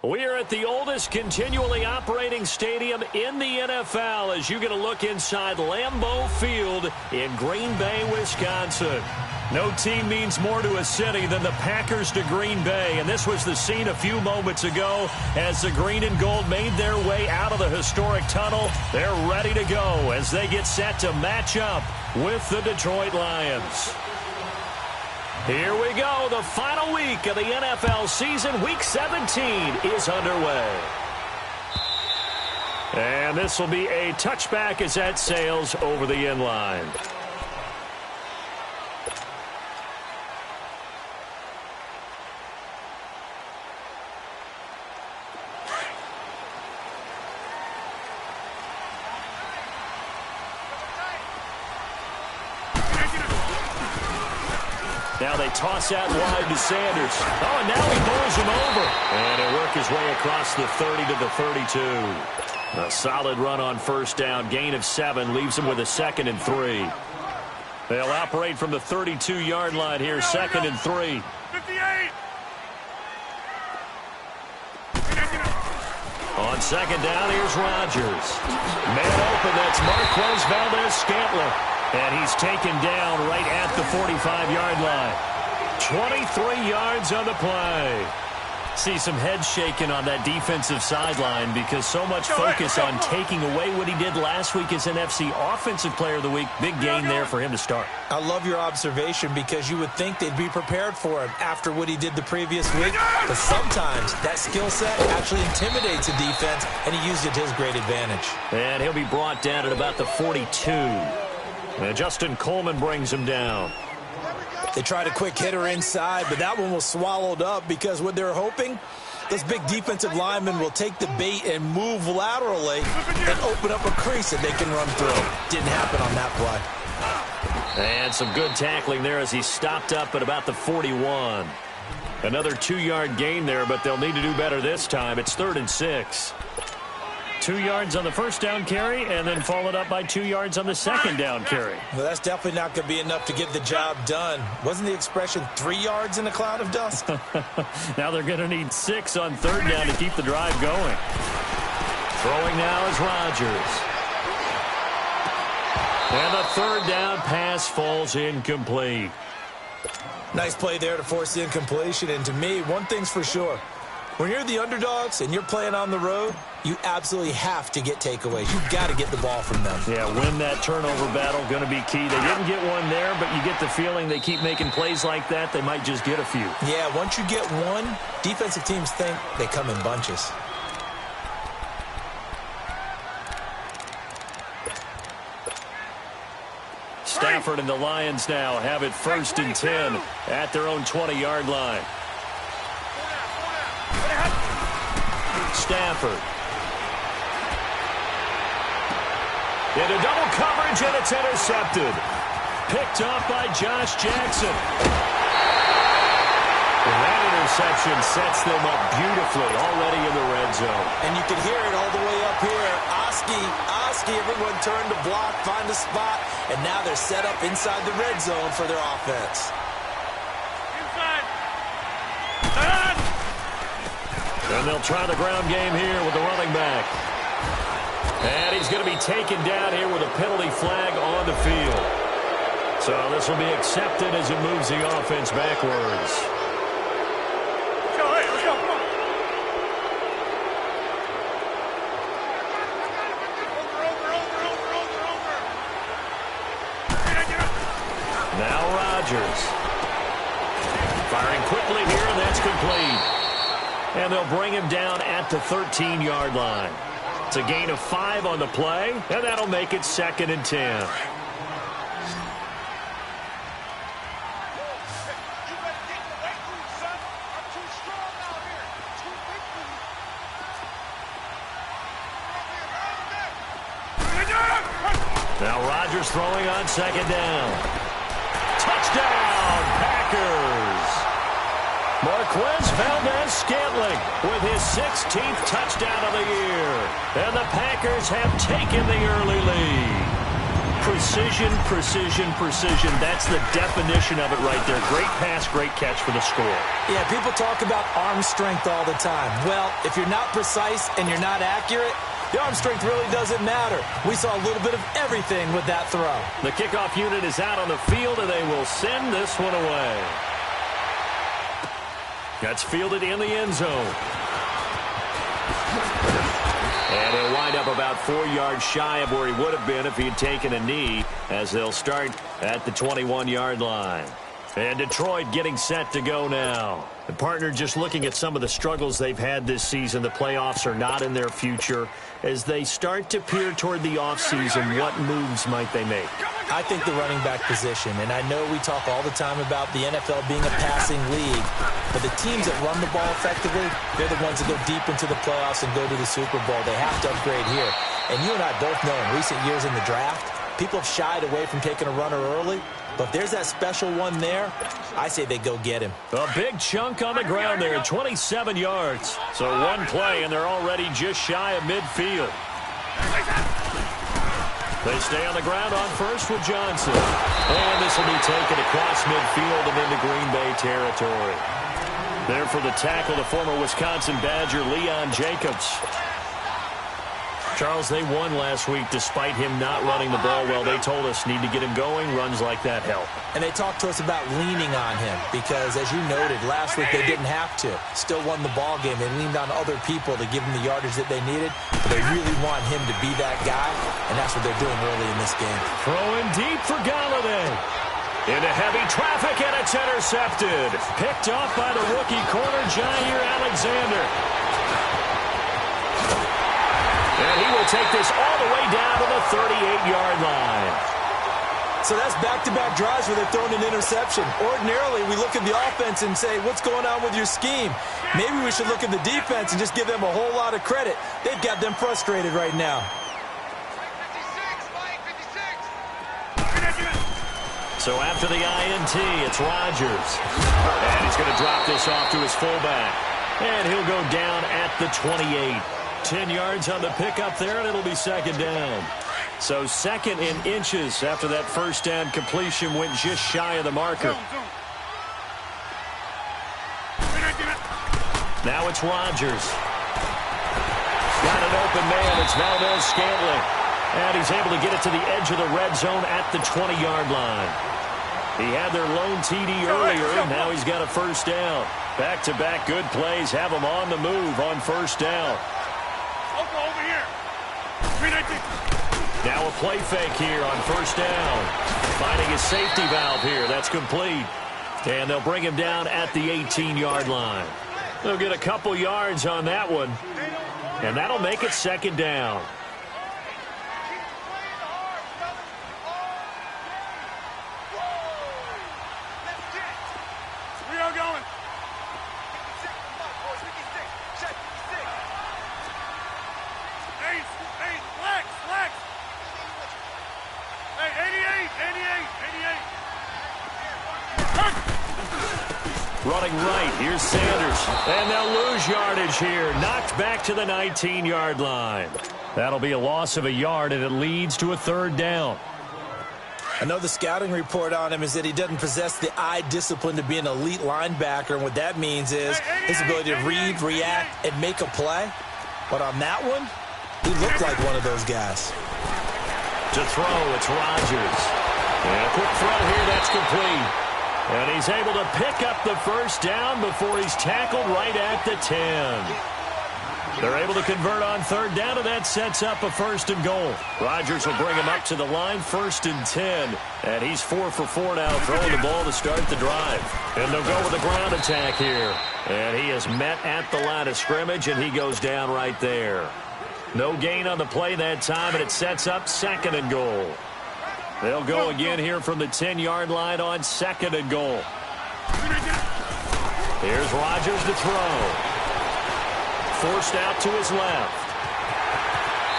We are at the oldest continually operating stadium in the NFL as you get a look inside Lambeau Field in Green Bay, Wisconsin. No team means more to a city than the Packers to Green Bay, and this was the scene a few moments ago as the green and gold made their way out of the historic tunnel. They're ready to go as they get set to match up with the Detroit Lions. Here we go. The final week of the NFL season. Week 17 is underway. And this will be a touchback as that sails over the end line. Now they toss that wide to Sanders. Oh, and now he bowls him over. And he'll work his way across the 30 to the 32. A solid run on first down. Gain of 7 leaves him with a 2nd and 3. They'll operate from the 32-yard line here. 2nd and 3. 58. On 2nd down, here's Rodgers. Man open, that's Marquez Valdez-Scantling. And he's taken down right at the 45-yard line. 23 yards on the play. See some heads shaking on that defensive sideline because so much focus on taking away what he did last week as NFC Offensive Player of the Week. Big gain there for him to start. I love your observation because you would think they'd be prepared for him after what he did the previous week. But sometimes that skill set actually intimidates a defense, and he used it to his great advantage. And he'll be brought down at about the 42. And Justin Coleman brings him down. They tried a quick hitter inside, but that one was swallowed up because what they're hoping, this big defensive lineman will take the bait and move laterally and open up a crease that they can run through. Didn't happen on that play. And some good tackling there as he stopped up at about the 41. Another 2-yard gain there, but they'll need to do better this time. It's 3rd and 6. 2 yards on the first down carry, and then followed up by 2 yards on the second down carry. Well, that's definitely not going to be enough to get the job done. Wasn't the expression 3 yards in a cloud of dust? Now they're going to need 6 on 3rd down to keep the drive going. Throwing now is Rodgers. And the 3rd down pass falls incomplete. Nice play there to force the incompletion, and to me, one thing's for sure. When you're the underdogs and you're playing on the road, you absolutely have to get takeaways. You've got to get the ball from them. Yeah, win that turnover battle, going to be key. They didn't get one there, but you get the feeling they keep making plays like that, they might just get a few. Yeah, once you get one, defensive teams think they come in bunches. Stafford and the Lions now have it 1st and 10 at their own 20-yard line. Stafford. Into double coverage, and it's intercepted. Picked off by Josh Jackson. And that interception sets them up beautifully already in the red zone. And you can hear it all the way up here. Oski, everyone turned to block, find a spot, and now they're set up inside the red zone for their offense. And they'll try the ground game here with the running back. And he's going to be taken down here with a penalty flag on the field. So this will be accepted as it moves the offense backwards. Let's go, come on. Over. Now Rodgers. Firing quickly here, and that's complete. And they'll bring him down at the 13-yard line. It's a gain of 5 on the play, and that'll make it 2nd and 10. Now Rodgers throwing on 2nd down. Touchdown, Packers! Marquez Valdez-Scantling with his 16th touchdown of the year. And the Packers have taken the early lead. precision, precision, precision. That's the definition of it right there. Great pass, great catch for the score. Yeah, people talk about arm strength all the time. Well, if you're not precise and you're not accurate, the arm strength really doesn't matter. We saw a little bit of everything with that throw. The kickoff unit is out on the field, and they will send this one away. That's fielded in the end zone. And he'll wind up about 4 yards shy of where he would have been if he had taken a knee, as they'll start at the 21-yard line. And Detroit getting set to go now. The partner, just looking at some of the struggles they've had this season, the playoffs are not in their future. As they start to peer toward the offseason, what moves might they make? I think the running back position, and I know we talk all the time about the NFL being a passing league, but the teams that run the ball effectively, they're the ones that go deep into the playoffs and go to the Super Bowl. They have to upgrade here. And you and I both know in recent years in the draft, people have shied away from taking a runner early. But if there's that special one there, I say they go get him. A big chunk on the ground there, 27 yards. So one play, and they're already just shy of midfield. They stay on the ground on first with Johnson. And this will be taken across midfield and into Green Bay territory. There for the tackle, the former Wisconsin Badger, Leon Jacobs. Charles, they won last week despite him not running the ball well. They told us need to get him going. Runs like that help. And they talked to us about leaning on him because, as you noted, last week they didn't have to. Still won the ball game. They leaned on other people to give them the yardage that they needed. But they really want him to be that guy, and that's what they're doing early in this game. Throwing deep for Galladay. Into heavy traffic, and it's intercepted. Picked off by the rookie corner, Jair Alexander. And he will take this all the way down to the 38-yard line. So that's back-to-back drives where they've thrown an interception. Ordinarily, we look at the offense and say, what's going on with your scheme? Maybe we should look at the defense and just give them a whole lot of credit. They've got them frustrated right now. So after the INT, it's Rodgers. And he's going to drop this off to his fullback. And he'll go down at the 28. 10 yards on the pickup there, and it'll be second down. So second in inches after that first down completion went just shy of the marker. Now it's Rodgers. Got an open man. It's Valdez-Scantling. And he's able to get it to the edge of the red zone at the 20-yard line. He had their lone TD earlier, and now he's got a first down. Back-to-back good plays have him on the move on first down. Over here. 319. Now a play fake here on first down. Finding his safety valve here. That's complete. And they'll bring him down at the 18-yard line. They'll get a couple yards on that one. And that'll make it second down. We are going. Flex. Hey, 88. Running right, here's Sanders. And they'll lose yardage here. Knocked back to the 19-yard line. That'll be a loss of a yard, and it leads to a third down. I know the scouting report on him is that he doesn't possess the eye discipline to be an elite linebacker, and what that means is his ability to read, react, and make a play. But on that one, he looked like one of those guys. To throw, it's Rodgers. And a quick throw here, that's complete. And he's able to pick up the first down before he's tackled right at the 10. They're able to convert on third down, and that sets up a first and goal. Rodgers will bring him up to the line, first and 10. And he's 4 for 4 now, throwing the ball to start the drive. And they'll go with a ground attack here. And he is met at the line of scrimmage, and he goes down right there. No gain on the play that time, and it sets up second and goal. They'll go again here from the 10-yard line on second and goal. Here's Rodgers to throw. Forced out to his left.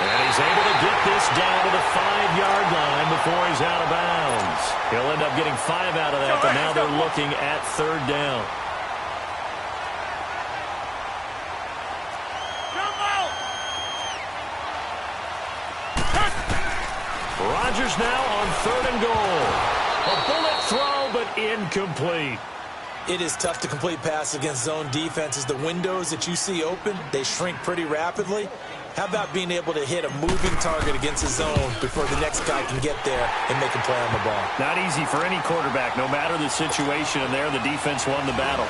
And he's able to get this down to the 5-yard line before he's out of bounds. He'll end up getting 5 out of that, but now they're looking at third down. Rodgers now on 3rd and goal. A bullet throw, but incomplete. It is tough to complete passes against zone defenses. The windows that you see open, they shrink pretty rapidly. How about being able to hit a moving target against a zone before the next guy can get there and make a play on the ball? Not easy for any quarterback, no matter the situation, and there the defense won the battle.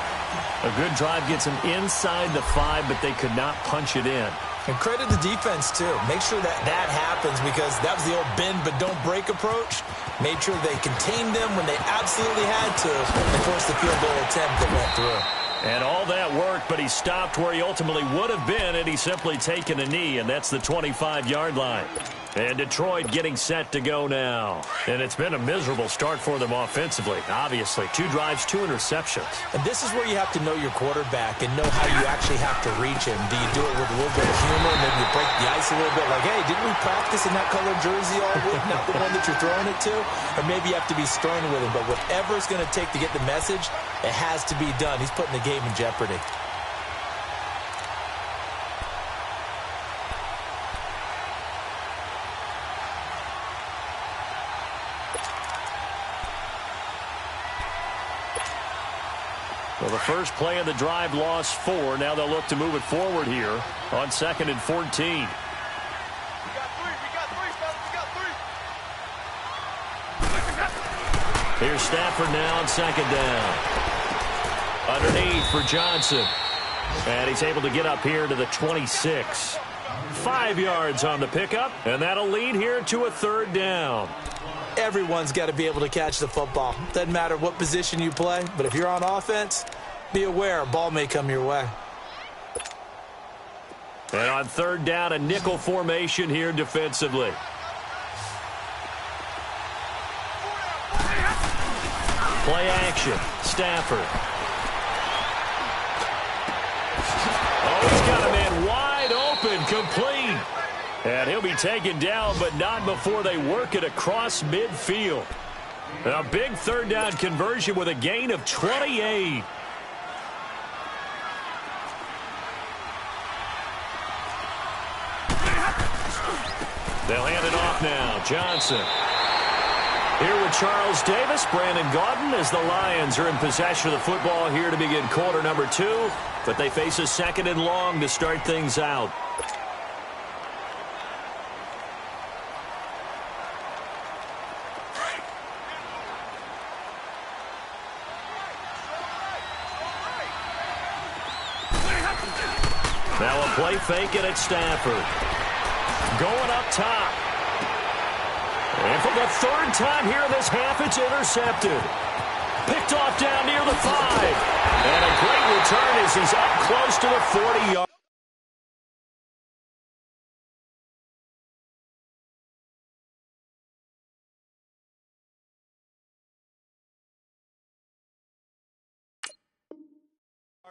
A good drive gets them inside the 5, but they could not punch it in. And credit the defense, too. Make sure that that happens, because that was the old bend but don't break approach. Made sure they contained them when they absolutely had to, and forced the field goal attempt that went through. And all that worked, but he stopped where he ultimately would have been had he simply taken a knee, and that's the 25-yard line. And Detroit getting set to go now. And it's been a miserable start for them offensively, obviously. 2 drives, 2 interceptions. And this is where you have to know your quarterback and know how you actually have to reach him. Do you do it with a little bit of humor, maybe you break the ice a little bit, like, hey, didn't we practice in that colored jersey all week, not the one that you're throwing it to? Or maybe you have to be stern with him. But whatever it's going to take to get the message, it has to be done. He's putting the game in jeopardy. Well, the first play of the drive lost 4. Now they'll look to move it forward here on 2nd and 14. We got 3, fellas, we got 3. Here's Stafford now on 2nd down. Underneath for Johnson. And he's able to get up here to the 26. 5 yards on the pickup, and that'll lead here to a 3rd down. Everyone's got to be able to catch the football. Doesn't matter what position you play, but if you're on offense, be aware a ball may come your way. And on 3rd down, a nickel formation here defensively. Play action. Stafford. Oh, he's got a man wide open, complete. And he'll be taken down, but not before they work it across midfield. A big 3rd down conversion with a gain of 28. They'll hand it off now. Johnson. Here with Charles Davis, Brandon Gaudin, as the Lions are in possession of the football here to begin quarter number 2. But they face a 2nd and long to start things out. Now a play fake it at Stafford. Going up top. And for the 3rd time here in this half, it's intercepted. Picked off down near the 5. And a great return as he's up close to the 40-yard.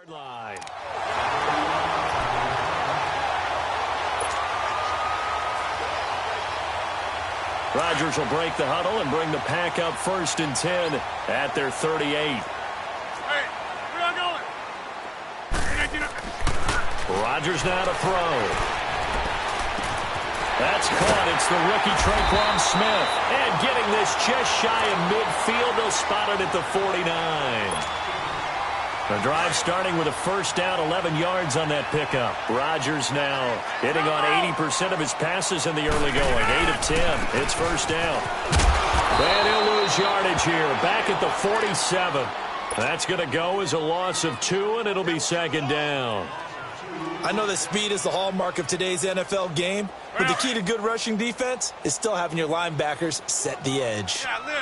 Line. Rodgers will break the huddle and bring the pack up 1st and 10 at their 38. Hey, where y'all going? Rodgers now to throw. That's caught. It's the rookie Traquan Smith. And getting this just shy of midfield. They'll spot it at the 49. The drive starting with a 1st down, 11 yards on that pickup. Rodgers now hitting on 80% of his passes in the early going. 8 of 10. It's 1st down. And he'll lose yardage here. Back at the 47. That's going to go as a loss of 2, and it'll be 2nd down. I know that speed is the hallmark of today's NFL game, but the key to good rushing defense is still having your linebackers set the edge. Yeah, Liz.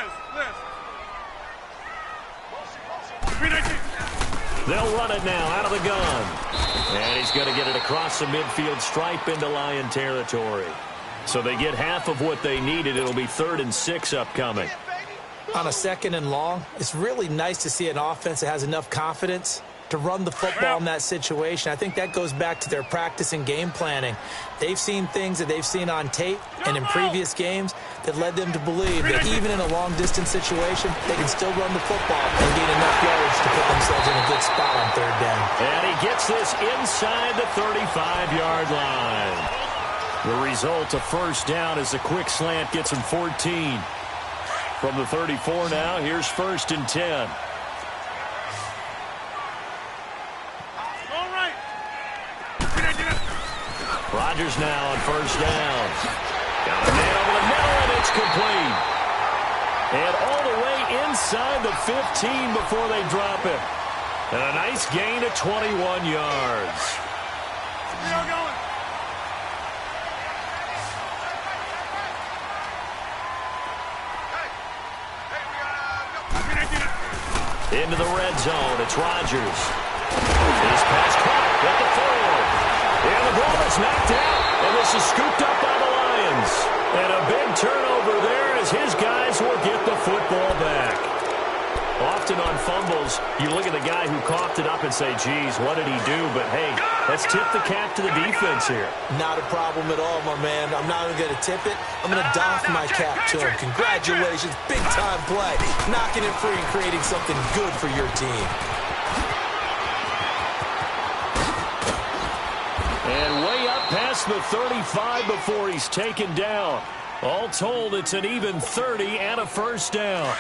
They'll run it now out of the gun. And he's going to get it across the midfield stripe into Lion territory. So they get half of what they needed. It'll be 3rd and 6 upcoming. On a 2nd and long, it's really nice to see an offense that has enough confidence to run the football in that situation. I think that goes back to their practice and game planning. They've seen things that they've seen on tape and in previous games that led them to believe that even in a long-distance situation, they can still run the football and gain enough yards to put themselves in a good spot on 3rd down. And he gets this inside the 35-yard line. The result, a first down as a quick slant gets him 14. From the 34 now, here's 1st and 10. All right. Rodgers now on 1st down. Got a man over the middle, and it's complete. And all the way inside the 15 before they drop it. And a nice gain of 21 yards. We are going. Into the red zone, it's Rodgers. His pass caught at the 4. And the ball is knocked out, and this is scooped up by the Lions. And a big turnover there as his guys will get the football back. Often on fumbles, you look at the guy who coughed it up and say, geez, what did he do? But, hey, let's tip the cap to the defense here. Not a problem at all, my man. I'm not even going to tip it. I'm going to doff my cap to him. Congratulations. Big-time play. Knocking it free and creating something good for your team. And way up past the 35 before he's taken down. All told, it's an even 30 and a first down.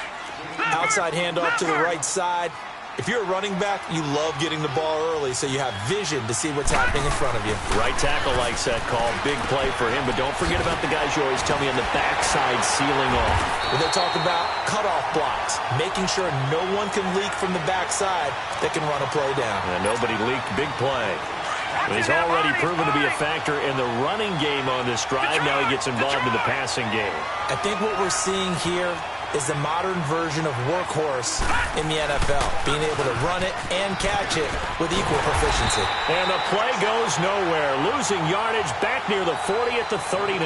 Outside handoff to the right side. If you're a running back, you love getting the ball early so you have vision to see what's happening in front of you. Right tackle likes that call. Big play for him, but don't forget about the guys you always tell me on the backside sealing off. When they talk about cutoff blocks, making sure no one can leak from the backside that can run a play down. And nobody leaked. Big play. He's already proven to be a factor in the running game on this drive. Now he gets involved in the passing game. I think what we're seeing here is the modern version of workhorse in the NFL, being able to run it and catch it with equal proficiency. And the play goes nowhere, losing yardage back near the 40 at the 39.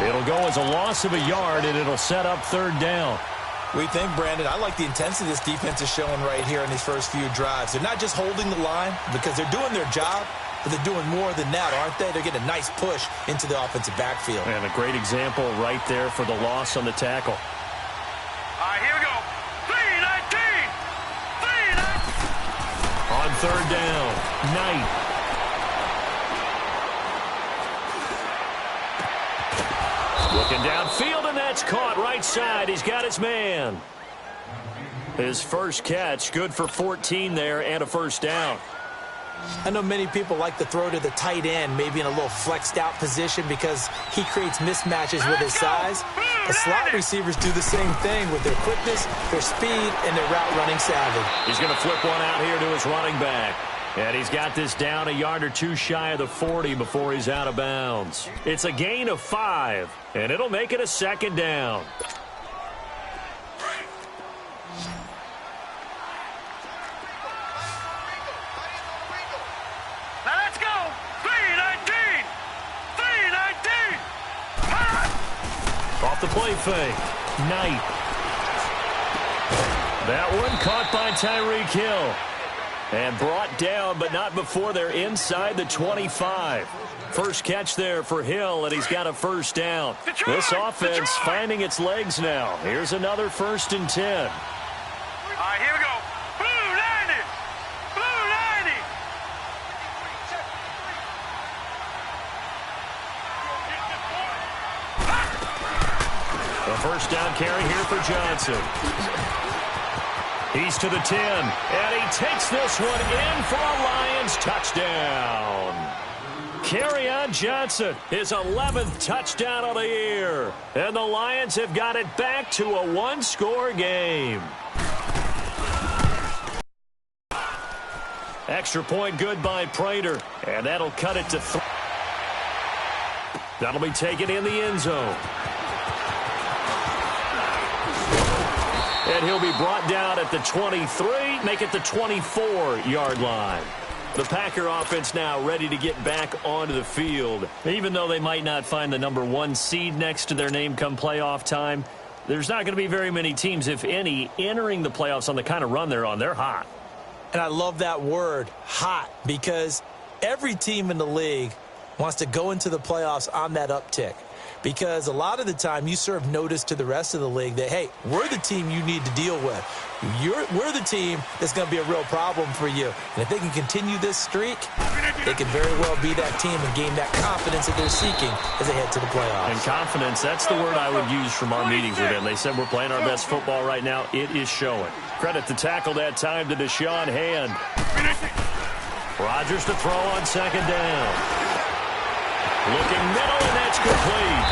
It'll go as a loss of a yard, and it'll set up 3rd down. We think, Brandon, I like the intensity this defense is showing right here in these first few drives. They're not just holding the line because they're doing their job, but they're doing more than that, aren't they? They're getting a nice push into the offensive backfield. And a great example right there for the loss on the tackle. All right, here we go. 3-19. 3-19. On 3rd down, Knight. Looking downfield, and that's caught right side. He's got his man. His first catch, good for 14 there and a first down. I know many people like to throw to the tight end, maybe in a little flexed out position because he creates mismatches with his size. The slot receivers do the same thing with their quickness, their speed, and their route running savvy. He's going to flip one out here to his running back. And he's got this down a yard or two shy of the 40 before he's out of bounds. It's a gain of 5, and it'll make it a 2nd down. Now let's go. 3-19. 3-19. Off the play fake. Knight. That one caught by Tyreek Hill. And brought down, but not before they're inside the 25. First catch there for Hill, and he's got a first down. This offense finding its legs now. Here's another 1st and 10. All right, here we go. Blue 90. Blue 90. A first down carry here for Johnson. He's to the 10, and he takes this one in for a Lions touchdown. Kerryon Johnson, his 11th touchdown of the year. And the Lions have got it back to a 1-score game. Extra point good by Prater, and that'll cut it to 3. That'll be taken in the end zone. And he'll be brought down at the 23, make it the 24-yard line. The Packer offense now ready to get back onto the field. Even though they might not find the number 1 seed next to their name come playoff time, there's not going to be very many teams, if any, entering the playoffs on the kind of run they're on. They're hot. And I love that word, hot, because every team in the league wants to go into the playoffs on that uptick. Because a lot of the time you serve notice to the rest of the league that, hey, we're the team you need to deal with. We're the team that's going to be a real problem for you. And if they can continue this streak, they could very well be that team and gain that confidence that they're seeking as they head to the playoffs. And confidence, that's the word I would use from our meetings with them. They said we're playing our best football right now. It is showing. Credit the tackle that time to Deshaun Hand. Rodgers to throw on second down. Looking middle, and that's complete.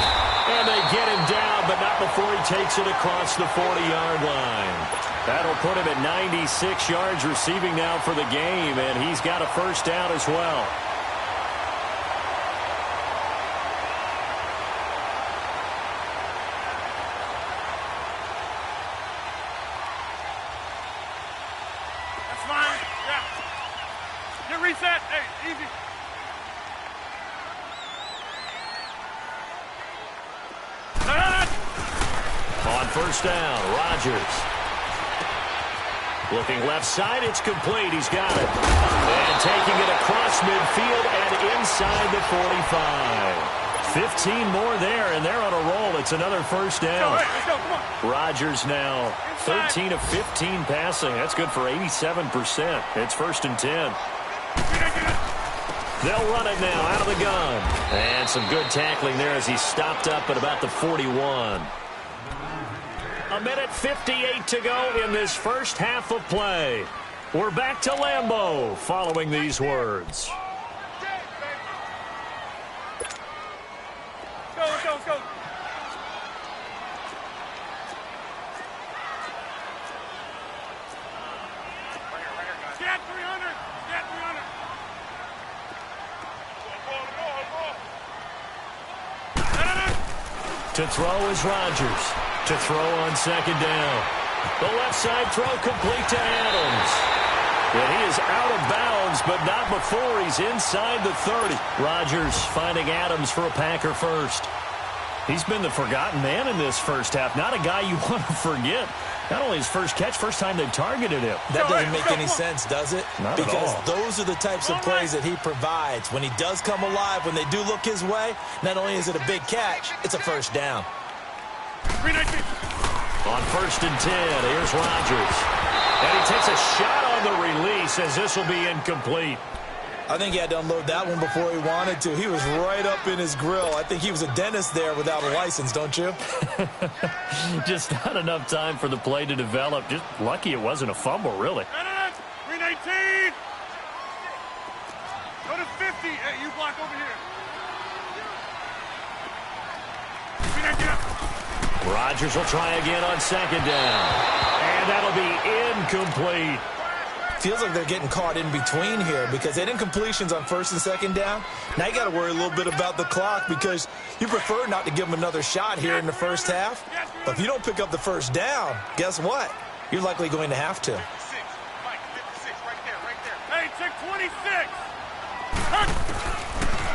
And they get him down, but not before he takes it across the 40-yard line. That'll put him at 96 yards receiving now for the game, and he's got a first down as well. That's fine. Yeah. Get reset. Hey, easy. On first down, Rodgers. Looking left side, it's complete. He's got it. And taking it across midfield and inside the 45. 15 more there, and they're on a roll. It's another first down. Let's go, come on. Rodgers now 13 of 15 passing. That's good for 87%. It's first and 10. They'll run it now out of the gun. And some good tackling there as he stopped up at about the 41. A minute 58 to go in this first half of play. We're back to Lambeau following these words. Let's go, let's go. Get 300. Get 300. To throw is Rodgers. To throw on second down. The left side throw complete to Adams. And he is out of bounds, but not before he's inside the 30. Rodgers finding Adams for a Packer first. He's been the forgotten man in this first half. Not a guy you want to forget. Not only his first catch, first time they've targeted him. That doesn't make any sense, does it? Not at all. Because those are the types of plays that he provides. When he does come alive, when they do look his way, not only is it a big catch, it's a first down. On first and 10, here's Rodgers. And he takes a shot on the release as this will be incomplete. I think he had to unload that one before he wanted to. He was right up in his grill. I think he was a dentist there without a license, don't you? Just not enough time for the play to develop. Just lucky it wasn't a fumble, really. 319. Go to 50. Hey, you block over here. 319. Rodgers will try again on second down. And that'll be incomplete. Feels like they're getting caught in between here because they didn't completions on first and second down. Now you got to worry a little bit about the clock because you prefer not to give them another shot here in the first half. But if you don't pick up the first down, guess what? You're likely going to have to. Hey, check 26.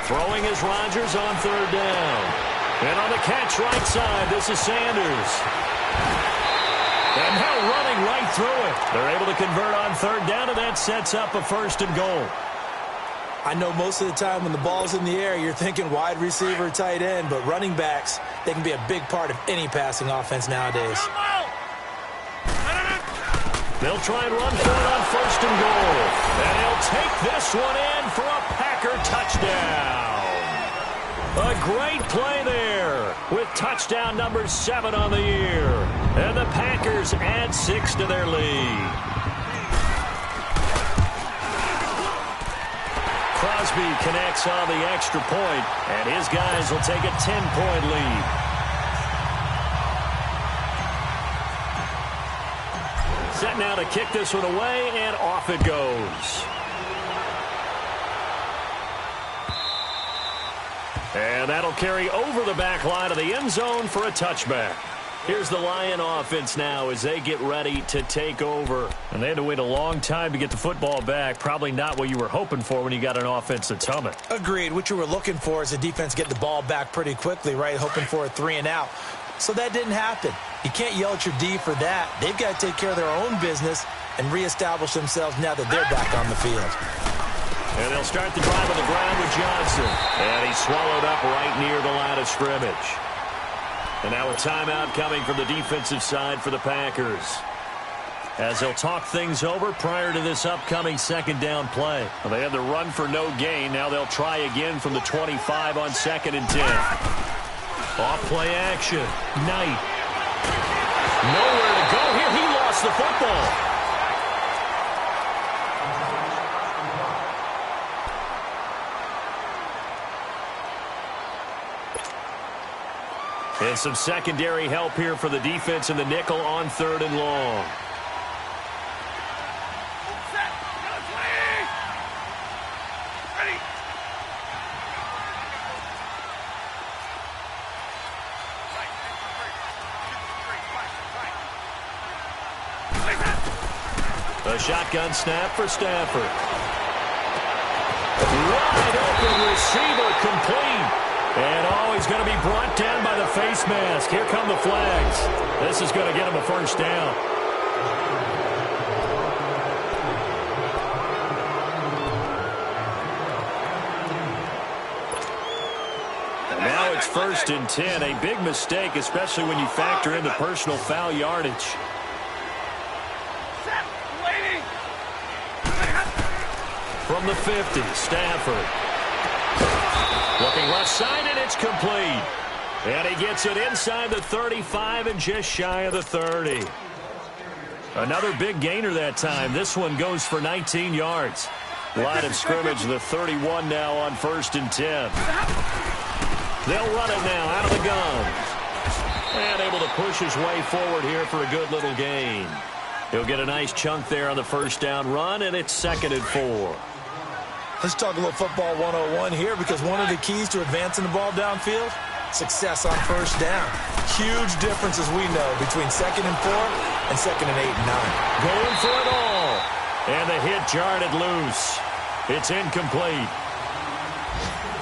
Throwing is Rodgers on third down. And on the catch right side, this is Sanders. And now running right through it. They're able to convert on third down, and that sets up a first and goal. I know most of the time when the ball's in the air, you're thinking wide receiver, tight end, but running backs, they can be a big part of any passing offense nowadays. They'll try and run for it on first and goal. And he'll take this one in for a Packer touchdown. A great play there with touchdown number 7 on the year. And the Packers add 6 to their lead. Crosby connects on the extra point, and his guys will take a 10-point lead. Set now to kick this one away, and off it goes. And that'll carry over the back line of the end zone for a touchback. Here's the Lion offense now as they get ready to take over. And they had to wait a long time to get the football back. Probably not what you were hoping for when you got an offense that's humming. Agreed. What you were looking for is the defense get the ball back pretty quickly, right? Hoping for a 3-and-out. So that didn't happen. You can't yell at your D for that. They've got to take care of their own business and reestablish themselves now that they're back on the field. And they'll start the drive on the ground with Johnson. And he's swallowed up right near the line of scrimmage. And now a timeout coming from the defensive side for the Packers. as they'll talk things over prior to this upcoming second down play. Well, they had the run for no gain. Now they'll try again from the 25 on 2nd and 10. Off play action. Knight. Nowhere to go here. He lost the football. And some secondary help here for the defense in the nickel on 3rd and long. A shotgun snap for Stafford. Wide open receiver complete. And he's going to be brought down by the face mask. Here come the flags. This is going to get him a first down. And now it's 1st and 10. A big mistake, especially when you factor in the personal foul yardage. From the 50, Stafford. Looking left side, and it's complete. And he gets it inside the 35 and just shy of the 30. Another big gainer that time. This one goes for 19 yards. Line of scrimmage, the 31 now on 1st and 10. They'll run it now out of the gun. And able to push his way forward here for a good little gain. He'll get a nice chunk there on the first down run, and it's 2nd and 4. Let's talk a little football 101 here, because one of the keys to advancing the ball downfield, success on first down. Huge difference, as we know, between 2nd and 4 and 2nd and 8 and 9. Going for it all. And the hit jarred it loose. It's incomplete.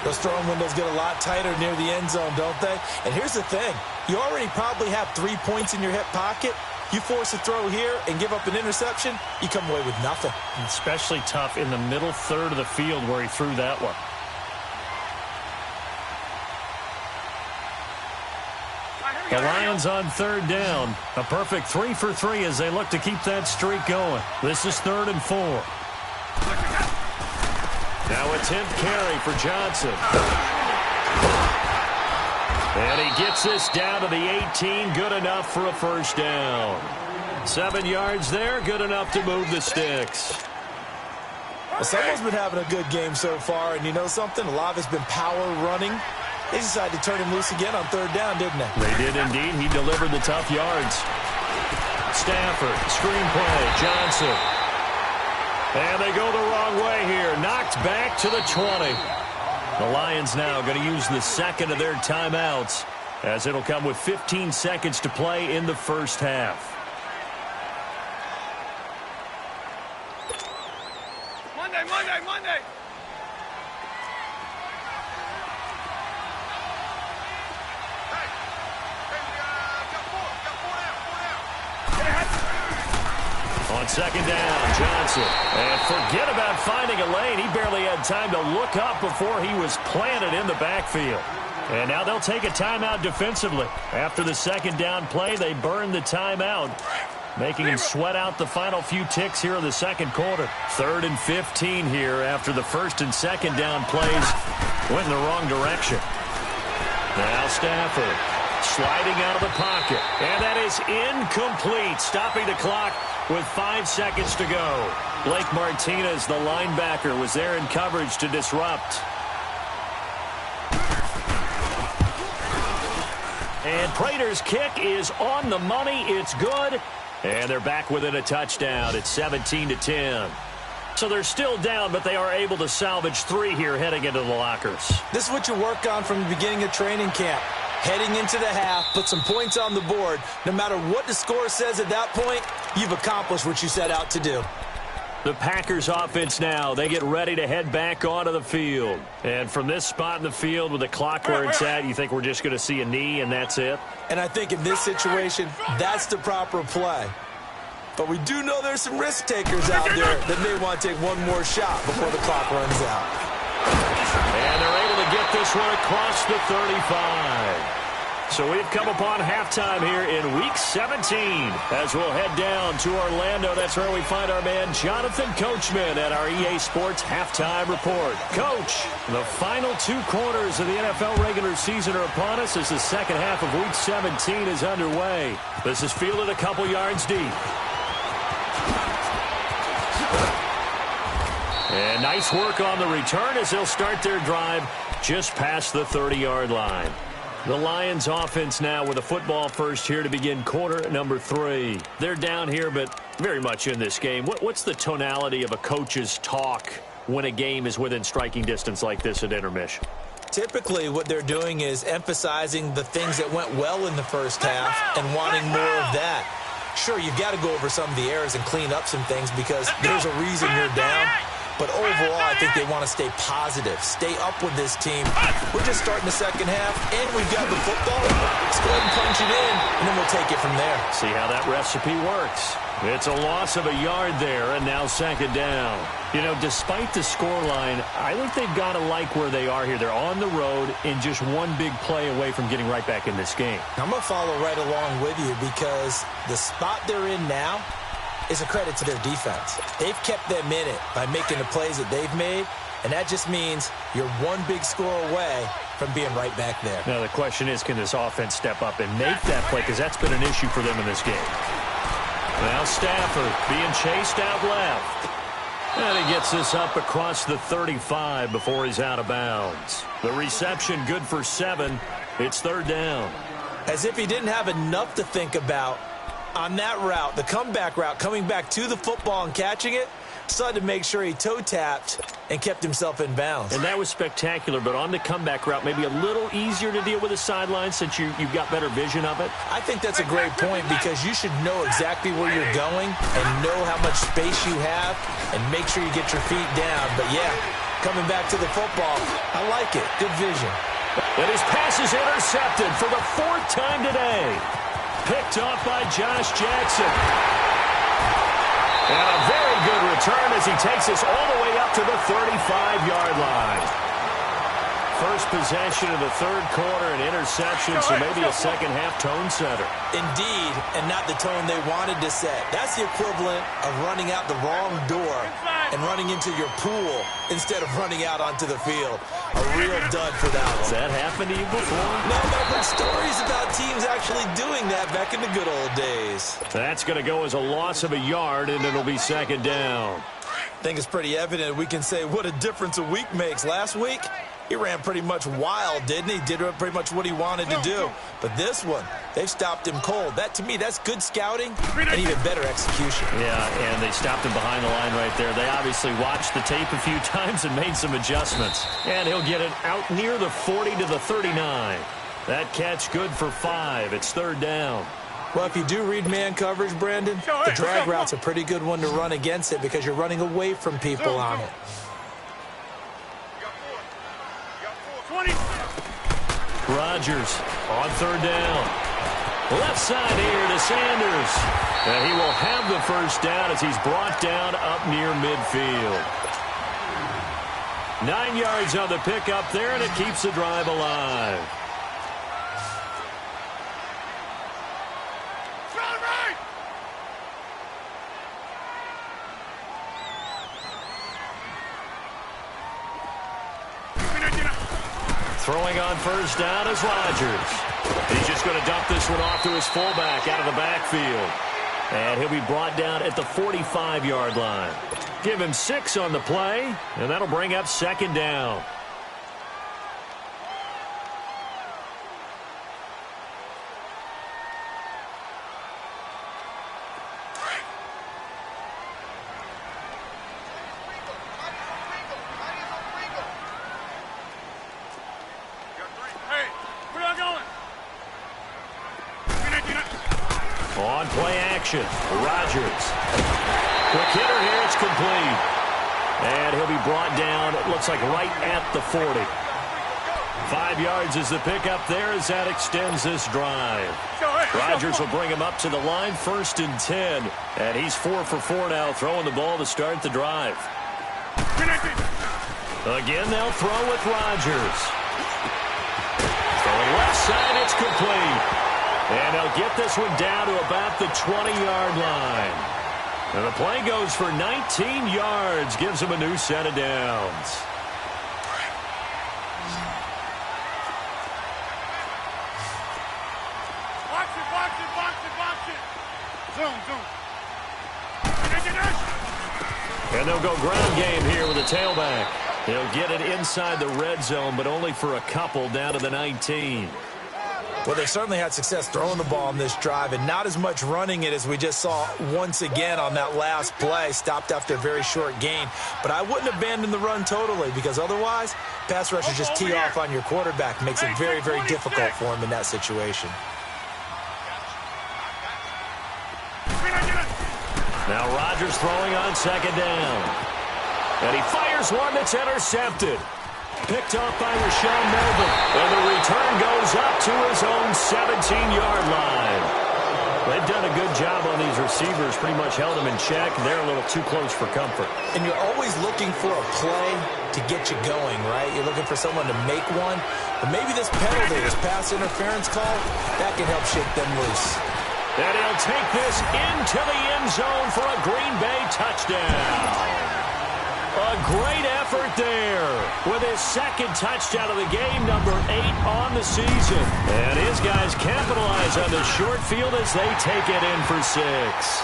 Those throwing windows get a lot tighter near the end zone, don't they? And here's the thing. You already probably have 3 points in your hip pocket. You force a throw here and give up an interception, you come away with nothing. Especially tough in the middle third of the field where he threw that one. The Lions on 3rd down. A perfect 3 for 3 as they look to keep that streak going. This is 3rd and 4. Now a 10th carry for Johnson. And he gets this down to the 18. Good enough for a first down. 7 yards there. Good enough to move the sticks. Well, someone's been having a good game so far. And you know something? A lot of it's been power running. They decided to turn him loose again on 3rd down, didn't they? They did indeed. He delivered the tough yards. Stafford, screen play, Johnson. And they go the wrong way here. Knocked back to the 20. The Lions now going to use the second of their timeouts, as it'll come with 15 seconds to play in the first half. Monday. On 2nd down, Johnson. And forget about finding a lane. He barely had time to look up before he was planted in the backfield. And now they'll take a timeout defensively. After the 2nd down play, they burn the timeout, making him sweat out the final few ticks here in the 2nd quarter. 3rd and 15 here after the 1st and 2nd down plays went in the wrong direction. Now Stafford sliding out of the pocket. And that is incomplete, stopping the clock with 5 seconds to go. Blake Martinez, the linebacker, was there in coverage to disrupt. And Prater's kick is on the money. It's good. And they're back within a touchdown. It's 17-10. So they're still down, but they are able to salvage 3 here heading into the lockers. This is what you work on from the beginning of training camp. Heading into the half, put some points on the board. No matter what the score says at that point, you've accomplished what you set out to do. The Packers offense now, they get ready to head back onto the field. And from this spot in the field with the clock where it's at, you think we're just going to see a knee and that's it? And I think in this situation, that's the proper play. But we do know there's some risk takers out there that may want to take one more shot before the clock runs out. And they're able to get this one across the 35. So we've come upon halftime here in Week 17 as we'll head down to Orlando. That's where we find our man Jonathan Coachman at our EA Sports Halftime Report. Coach, the final 2 quarters of the NFL regular season are upon us as the second half of Week 17 is underway. This is fielded a couple yards deep. And nice work on the return as they'll start their drive just past the 30-yard line. The Lions offense now with a football first here to begin quarter number 3. They're down here, but very much in this game. What's the tonality of a coach's talk when a game is within striking distance like this at intermission? Typically, what they're doing is emphasizing the things that went well in the first half and wanting more of that. Sure, you've got to go over some of the errors and clean up some things because there's a reason you're down. But overall, I think they want to stay positive, stay up with this team. We're just starting the second half, and we've got the football. Let's go ahead and punch it in, and then we'll take it from there. See how that recipe works. It's a loss of a yard there, and now second down. You know, despite the scoreline, I think they've got to like where they are here. They're on the road and just one big play away from getting right back in this game. I'm going to follow right along with you because the spot they're in now is a credit to their defense. They've kept them in it by making the plays that they've made, and that just means you're one big score away from being right back there. Now, the question is, can this offense step up and make that play? Because that's been an issue for them in this game. Now Stafford being chased out left. And he gets this up across the 35 before he's out of bounds. The reception good for 7. It's third down. As if he didn't have enough to think about on that route, the comeback route, coming back to the football and catching it, decided to make sure he toe-tapped and kept himself in bounds. And that was spectacular, but on the comeback route, maybe a little easier to deal with the sideline since you've got better vision of it. I think that's a great point because you should know exactly where you're going and know how much space you have and make sure you get your feet down. But, yeah, coming back to the football, I like it. Good vision. And his pass is intercepted for the 4th time today. Picked off by Josh Jackson. And a very good return as he takes us all the way up to the 35-yard line. First possession of the third quarter, an interception, so maybe a second-half tone setter. Indeed, and not the tone they wanted to set. That's the equivalent of running out the wrong door and running into your pool instead of running out onto the field. A real dud for that one. Has that happened to you before? No, but I've heard stories about teams actually doing that back in the good old days. That's going to go as a loss of a yard, and it'll be second down. I think it's pretty evident we can say what a difference a week makes. Last week, he ran pretty much wild, didn't he? Did pretty much what he wanted to do. But this one, they've stopped him cold. That, to me, that's good scouting and even better execution. Yeah, and they stopped him behind the line right there. They obviously watched the tape a few times and made some adjustments. And he'll get it out near the 40 to the 39. That catch good for 5. It's third down. Well, if you do read man coverage, Brandon, the drag route's a pretty good one to run against it because you're running away from people on it. Rodgers on third down. Left side here to Sanders. And he will have the first down as he's brought down up near midfield. 9 yards on the pickup there, and it keeps the drive alive. Throwing on first down is Rodgers. He's just going to dump this one off to his fullback out of the backfield. And he'll be brought down at the 45-yard line. Give him 6 on the play, and that'll bring up second down. On play action, Rodgers. Quick hitter here, it's complete. And he'll be brought down, it looks like right at the 40. 5 yards is the pickup there as that extends this drive. Rodgers will bring him up to the line, 1st and 10. And he's 4 for 4 now, throwing the ball to start the drive. Again, they'll throw with Rodgers. Throwing left inside. It's complete. And they'll get this one down to about the 20-yard line. And the play goes for 19 yards. Gives them a new set of downs. And they'll go ground game here with a tailback. He'll get it inside the red zone, but only for a couple down to the 19. Well, they certainly had success throwing the ball on this drive and not as much running it as we just saw once again on that last play. Stopped after a very short gain. But I wouldn't abandon the run totally because otherwise, pass rushers just tee off on your quarterback. Makes it very, very difficult for him in that situation. Now Rodgers throwing on second down. And he fires one that's intercepted. Picked off by Rashawn Melvin. And the return goes up to his own 17-yard line. They've done a good job on these receivers. Pretty much held them in check. They're a little too close for comfort. And you're always looking for a play to get you going, right? You're looking for someone to make one. But maybe this penalty, this pass interference call, that can help shake them loose. And he'll take this into the end zone for a Green Bay touchdown. A great effort there with his second touchdown of the game, number 8 on the season. And his guys capitalize on the short field as they take it in for 6.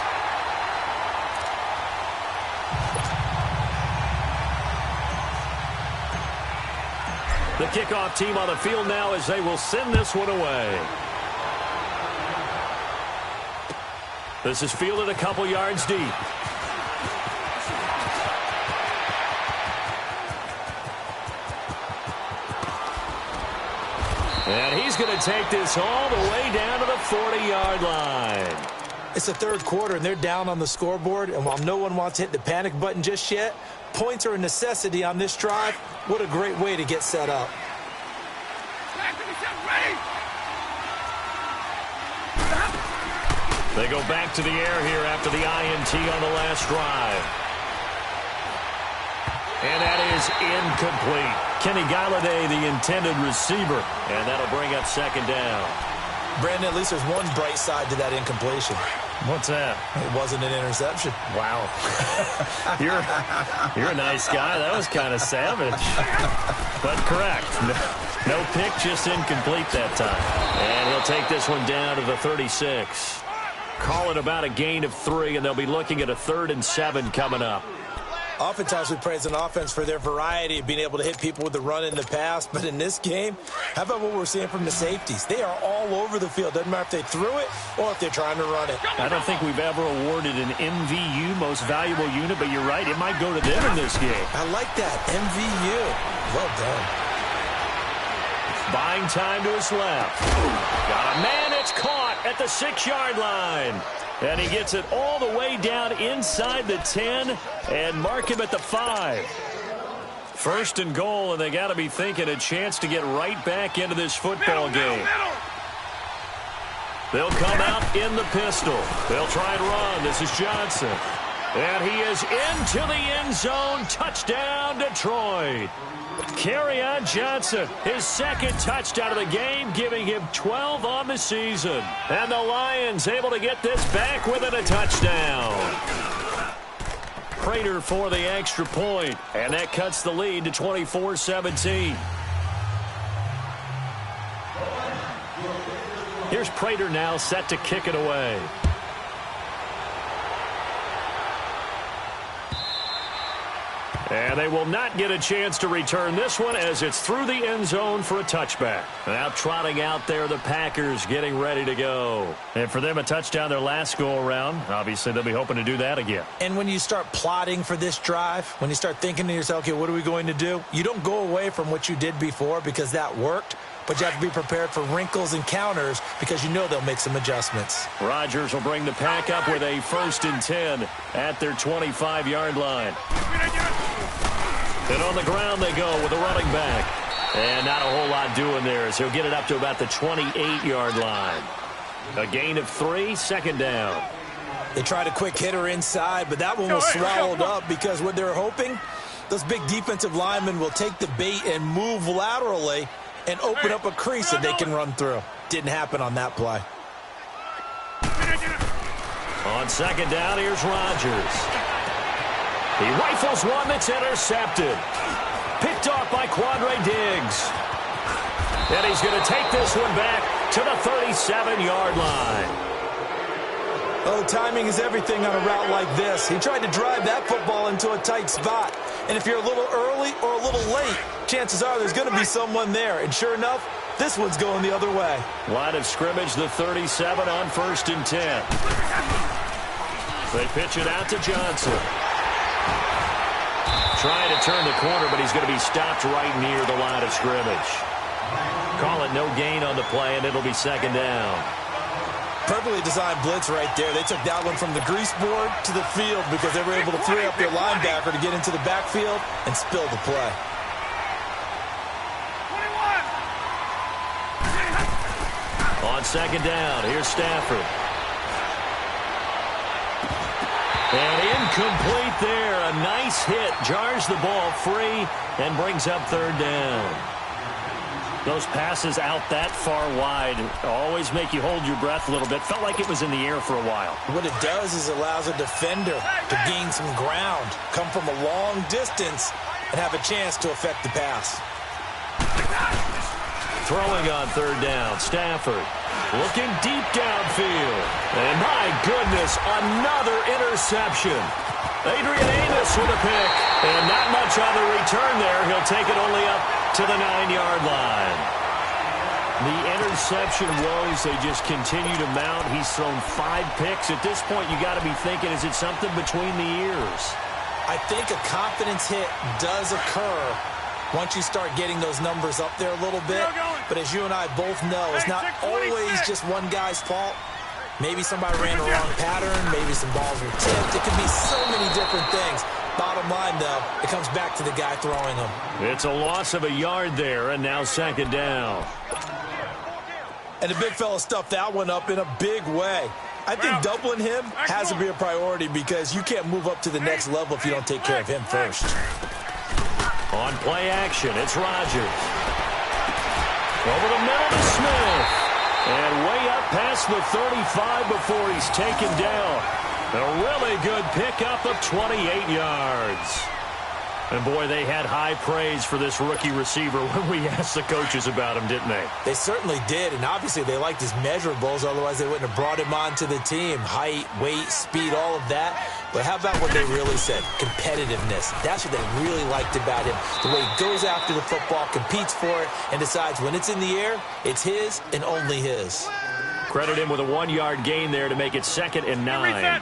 The kickoff team on the field now as they will send this one away. This is fielded a couple yards deep. And he's going to take this all the way down to the 40-yard line. It's the third quarter, and they're down on the scoreboard. And while no one wants to hit the panic button just yet, points are a necessity on this drive. What a great way to get set up. They go back to the air here after the INT on the last drive. And that is incomplete. Kenny Galladay, the intended receiver. And that'll bring up second down. Brandon, at least there's one bright side to that incompletion. What's that? It wasn't an interception. Wow. You're a nice guy. That was kind of savage. But correct. No pick, just incomplete that time. And he'll take this one down to the 36. Call it about a gain of 3, and they'll be looking at a 3rd and 7 coming up. Oftentimes we praise an offense for their variety of being able to hit people with the run in the pass. But in this game, how about what we're seeing from the safeties? They are all over the field. Doesn't matter if they threw it or if they're trying to run it. I don't think we've ever awarded an MVU, most valuable unit, but you're right. It might go to them in this game. I like that. MVU. Well done. Buying time to his left. Got a man. It's caught at the 6-yard line. And he gets it all the way down inside the 10 and mark him at the 5. 1st and goal, and they got to be thinking a chance to get right back into this football game. They'll come out in the pistol. They'll try and run. This is Johnson. And he is into the end zone. Touchdown, Detroit. Kerryon Johnson, his second touchdown of the game, giving him 12 on the season. And the Lions able to get this back within a touchdown. Prater for the extra point, and that cuts the lead to 24-17. Here's Prater now set to kick it away. And they will not get a chance to return this one as it's through the end zone for a touchback. Now trotting out there, the Packers getting ready to go. And for them, a touchdown their last go-around. Obviously, they'll be hoping to do that again. And when you start plotting for this drive, when you start thinking to yourself, okay, what are we going to do? You don't go away from what you did before because that worked. But you have to be prepared for wrinkles and counters because you know they'll make some adjustments. Rodgers will bring the pack up with a 1st and 10 at their 25-yard line. And on the ground they go with a running back. And not a whole lot doing there as he'll get it up to about the 28-yard line. A gain of 3, 2nd down. They tried a quick hitter inside, but that one was swallowed up because what they're hoping, those big defensive linemen will take the bait and move laterally and open up a crease that they can run through. Didn't happen on that play. On second down, here's Rodgers. He rifles one that's intercepted. Picked off by Quandre Diggs. And he's going to take this one back to the 37-yard line. Oh, timing is everything on a route like this. He tried to drive that football into a tight spot. And if you're a little early or a little late, chances are there's going to be someone there. And sure enough, this one's going the other way. Line of scrimmage, the 37 on 1st and 10. They pitch it out to Johnson. Trying to turn the corner, but he's going to be stopped right near the line of scrimmage. Call it no gain on the play, and it'll be second down. Perfectly designed blitz right there. They took that one from the grease board to the field because they were able to free up their linebacker to get into the backfield and spill the play. 21. On second down, here's Stafford. And incomplete there. A nice hit. Jars the ball free and brings up third down. Those passes out that far wide always make you hold your breath a little bit. Felt like it was in the air for a while. What it does is it allows a defender to gain some ground, come from a long distance, and have a chance to affect the pass. Throwing on third down, Stafford looking deep downfield. And my goodness, another interception. Adrian Amos with a pick. And not much on the return there. He'll take it only up to the 9-yard line. The interception woes, they just continue to mount. He's thrown 5 picks. At this point, you got to be thinking, is it something between the ears? I think a confidence hit does occur once you start getting those numbers up there a little bit. But as you and I both know, it's not always just one guy's fault. Maybe somebody ran a wrong pattern. Maybe some balls were tipped. It could be so many different things. Bottom line, though, it comes back to the guy throwing them. It's a loss of a yard there, and now second down. And the big fella stuffed that one up in a big way. I think doubling him has to be a priority because you can't move up to the next level if you don't take care of him first. On play action, it's Rodgers. Over the middle to Smith. And way up past the 35 before he's taken down. A really good pickup of 28 yards. And, boy, they had high praise for this rookie receiver when we asked the coaches about him, didn't they? They certainly did, and obviously they liked his measurables. Otherwise, they wouldn't have brought him onto the team. Height, weight, speed, all of that. But how about what they really said? Competitiveness. That's what they really liked about him. The way he goes after the football, competes for it, and decides when it's in the air, it's his and only his. Credit him with a 1-yard gain there to make it 2nd and 9.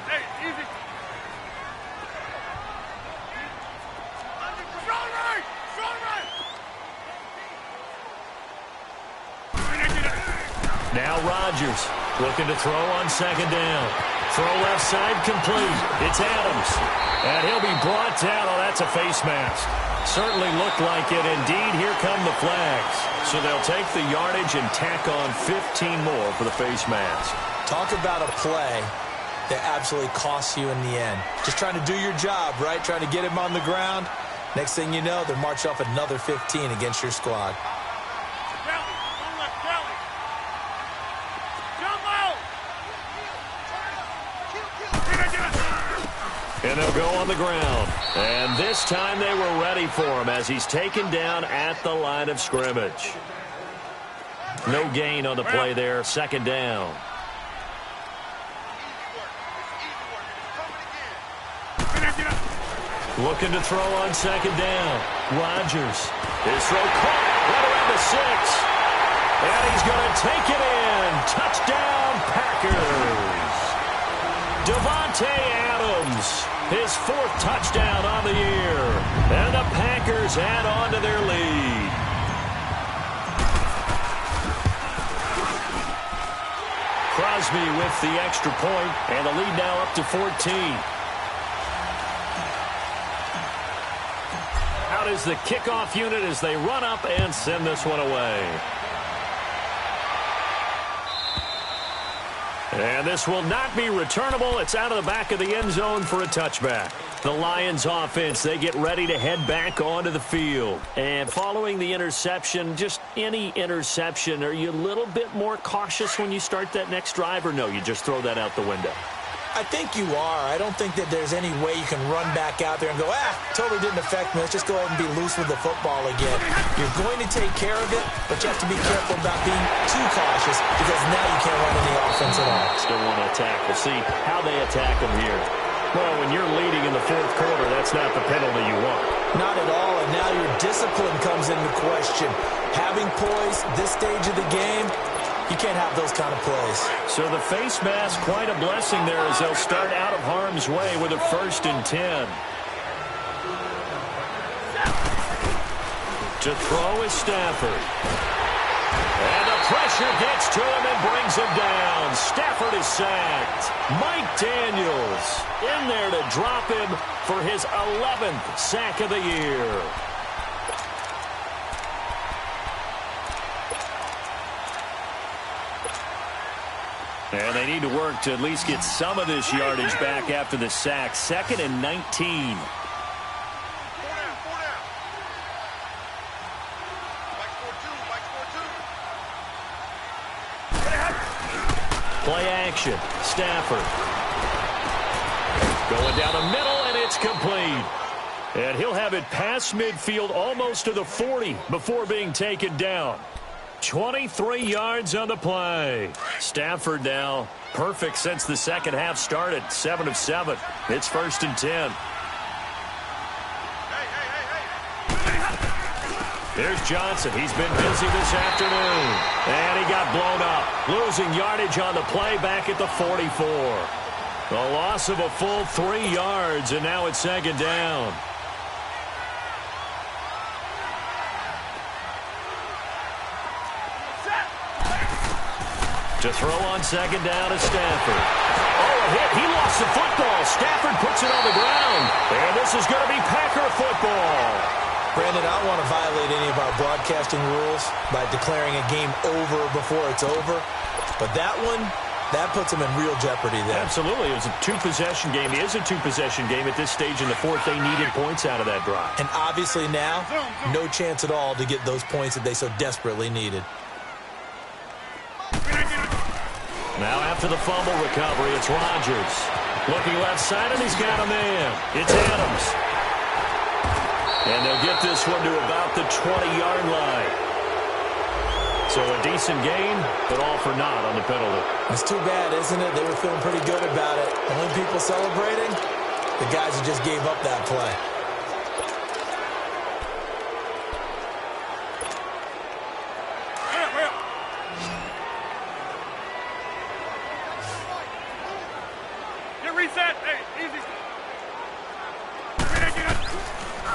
Now Rodgers looking to throw on second down. Throw left side complete. It's Adams. And he'll be brought down. Oh, that's a face mask. Certainly looked like it. Indeed, here come the flags. So they'll take the yardage and tack on 15 more for the face mask. Talk about a play that absolutely costs you in the end. Just trying to do your job, right? Trying to get him on the ground. Next thing you know, they're marching off another 15 against your squad. And they'll go on the ground. And this time they were ready for him as he's taken down at the line of scrimmage. No gain on the play there. Second down. Looking to throw on second down. Rodgers. His throw caught right around the 6. And he's going to take it in. Touchdown, Packers. Devontae Adams. His 4th touchdown on the year. And the Packers add on to their lead. Crosby with the extra point, and the lead now up to 14. Out is the kickoff unit as they run up and send this one away. And this will not be returnable. It's out of the back of the end zone for a touchback. The Lions offense, they get ready to head back onto the field. And following the interception, just any interception, are you a little bit more cautious when you start that next drive, or no, you just throw that out the window? I think you are. I don't think that there's any way you can run back out there and go, totally didn't affect me. Let's just go ahead and be loose with the football again. You're going to take care of it, but you have to be careful about being too cautious because now you can't run any offense at all. Still want to attack. We'll see how they attack them here. Well, when you're leading in the fourth quarter, that's not the penalty you want. Not at all, and now your discipline comes into question. Having poise this stage of the game, you can't have those kind of plays. So the face mask, quite a blessing there as they'll start out of harm's way with a 1st and 10. To throw is Stafford. And the pressure gets to him and brings him down. Stafford is sacked. Mike Daniels in there to drop him for his 11th sack of the year. And they need to work to at least get some of this yardage back after the sack. 2nd and 19. Play action. Stafford. Going down the middle, and it's complete. And he'll have it past midfield almost to the 40 before being taken down. 23 yards on the play. Stafford now perfect since the second half started. 7 of 7. It's 1st and 10. Here's Johnson. He's been busy this afternoon. And he got blown up. Losing yardage on the play back at the 44. A loss of a full 3 yards, and now it's 2nd down. To throw on 2nd down is Stafford. Oh, a hit. He lost the football. Stafford puts it on the ground. And this is going to be Packer football. Brandon, I don't want to violate any of our broadcasting rules by declaring a game over before it's over. But that one, that puts them in real jeopardy there. Absolutely. It was a 2-possession game. It is a 2-possession game at this stage in the fourth. They needed points out of that drive. And obviously now, no chance at all to get those points that they so desperately needed. Now after the fumble recovery, it's Rodgers. Looking left side, and he's got a man. It's Adams. And they'll get this one to about the 20-yard line. So a decent game, but all for naught on the penalty. It's too bad, isn't it? They were feeling pretty good about it. Only people celebrating, the guys who just gave up that play.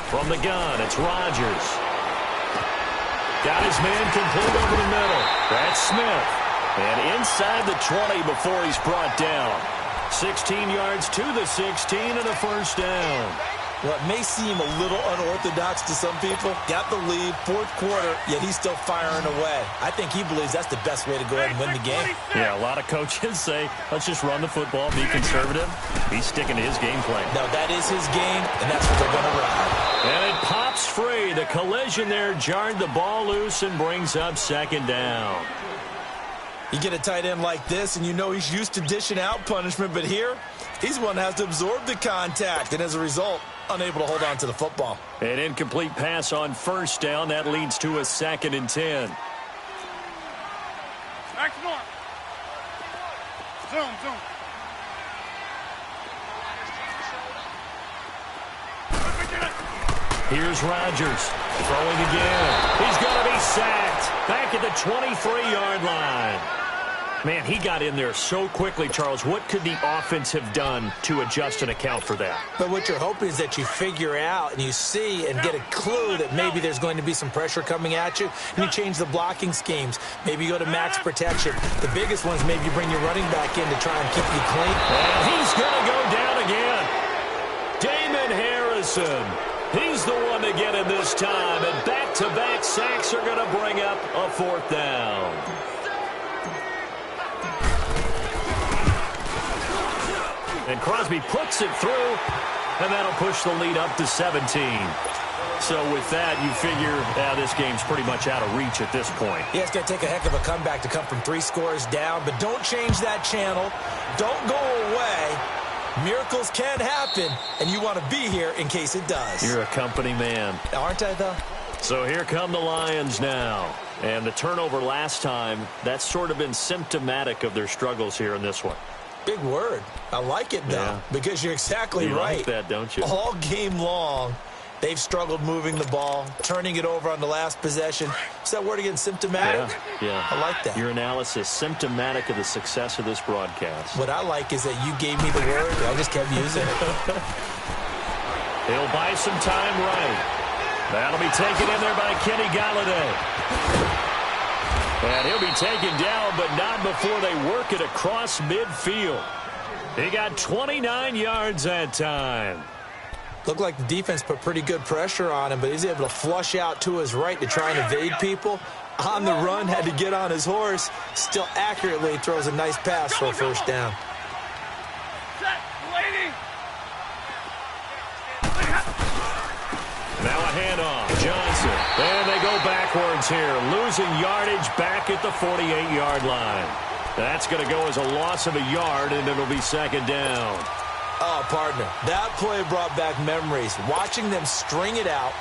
From the gun, it's Rodgers. Got his man complete over the middle. That's Smith. And inside the 20 before he's brought down. 16 yards to the 16 and a 1st down. Well, it may seem a little unorthodox to some people. Got the lead, 4th quarter, yet he's still firing away. I think he believes that's the best way to go ahead and win the game. Yeah, a lot of coaches say, let's just run the football, be conservative. He's sticking to his game plan. No, that is his game, and that's what they're going to ride. And it pops free. The collision there jarred the ball loose and brings up 2nd down. You get a tight end like this, and you know he's used to dishing out punishment, but here, he's one that has to absorb the contact, and as a result, unable to hold on to the football. An incomplete pass on 1st down. That leads to a 2nd and 10. Zoom. Here's Rodgers throwing again. He's going to be sacked back at the 23-yard line. Man, he got in there so quickly, Charles. What could the offense have done to adjust and account for that? But what you're hoping is that you figure out and you see and get a clue that maybe there's going to be some pressure coming at you, and you change the blocking schemes. Maybe you go to max protection. The biggest one is maybe you bring your running back in to try and keep you clean. And he's going to go down again. Damon Harrison. He's the one to get him this time, and back-to-back sacks are going to bring up a 4th down. And Crosby puts it through, and that'll push the lead up to 17. So with that, you figure this game's pretty much out of reach at this point. Yeah, it's going to take a heck of a comeback to come from 3 scores down, but don't change that channel. Don't go away. Miracles can happen, and you want to be here in case it does. You're a company man. Aren't I, though? So here come the Lions now. And the turnover last time, that's sort of been symptomatic of their struggles here in this one. Big word. I like it, though, because you're exactly right. You like that, don't you? All game long, they've struggled moving the ball, turning it over on the last possession. Is that word again, symptomatic? Yeah. I like that. Your analysis, symptomatic of the success of this broadcast. What I like is that you gave me the word, I just kept using it. He'll buy some time right. That'll be taken in there by Kenny Galladay. And he'll be taken down, but not before they work it across midfield. He got 29 yards that time. Looked like the defense put pretty good pressure on him, but he's able to flush out to his right to try and evade people. On the run, had to get on his horse. Still accurately throws a nice pass for a first down. Now a handoff. Johnson. And they go backwards here. Losing yardage back at the 48-yard line. That's going to go as a loss of a yard, and it'll be second down. Oh, partner, that play brought back memories. Watching them string it out,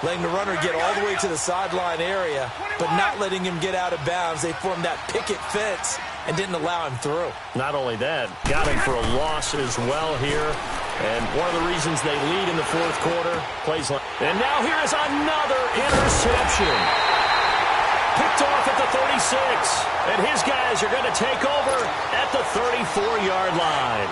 letting the runner get all the way to the sideline area, but not letting him get out of bounds. They formed that picket fence and didn't allow him through. Not only that, got him for a loss as well here. And one of the reasons they lead in the fourth quarter, plays like... And now here is another interception. Picked off at the 36. And his guys are going to take over at the 34-yard line.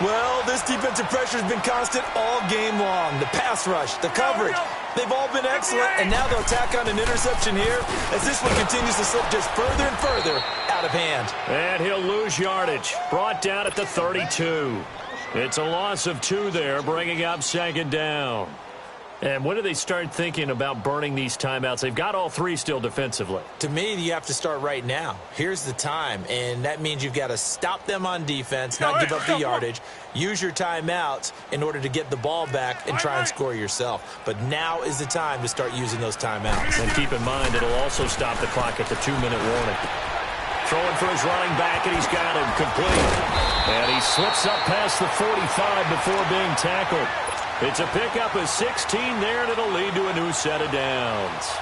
Well, this defensive pressure has been constant all game long. The pass rush, the coverage, they've all been excellent. And now they'll tack on an interception here as this one continues to slip just further and further out of hand. And he'll lose yardage. Brought down at the 32. It's a loss of 2 there, bringing up second down. And when do they start thinking about burning these timeouts? They've got all 3 still defensively. To me, you have to start right now. Here's the time, and that means you've got to stop them on defense, not give up the yardage, use your timeouts in order to get the ball back and try and score yourself. But now is the time to start using those timeouts. And keep in mind, it'll also stop the clock at the 2-minute warning. Throwing for his running back, and he's got him complete. And he slips up past the 45 before being tackled. It's a pickup of 16 there, and it'll lead to a new set of downs.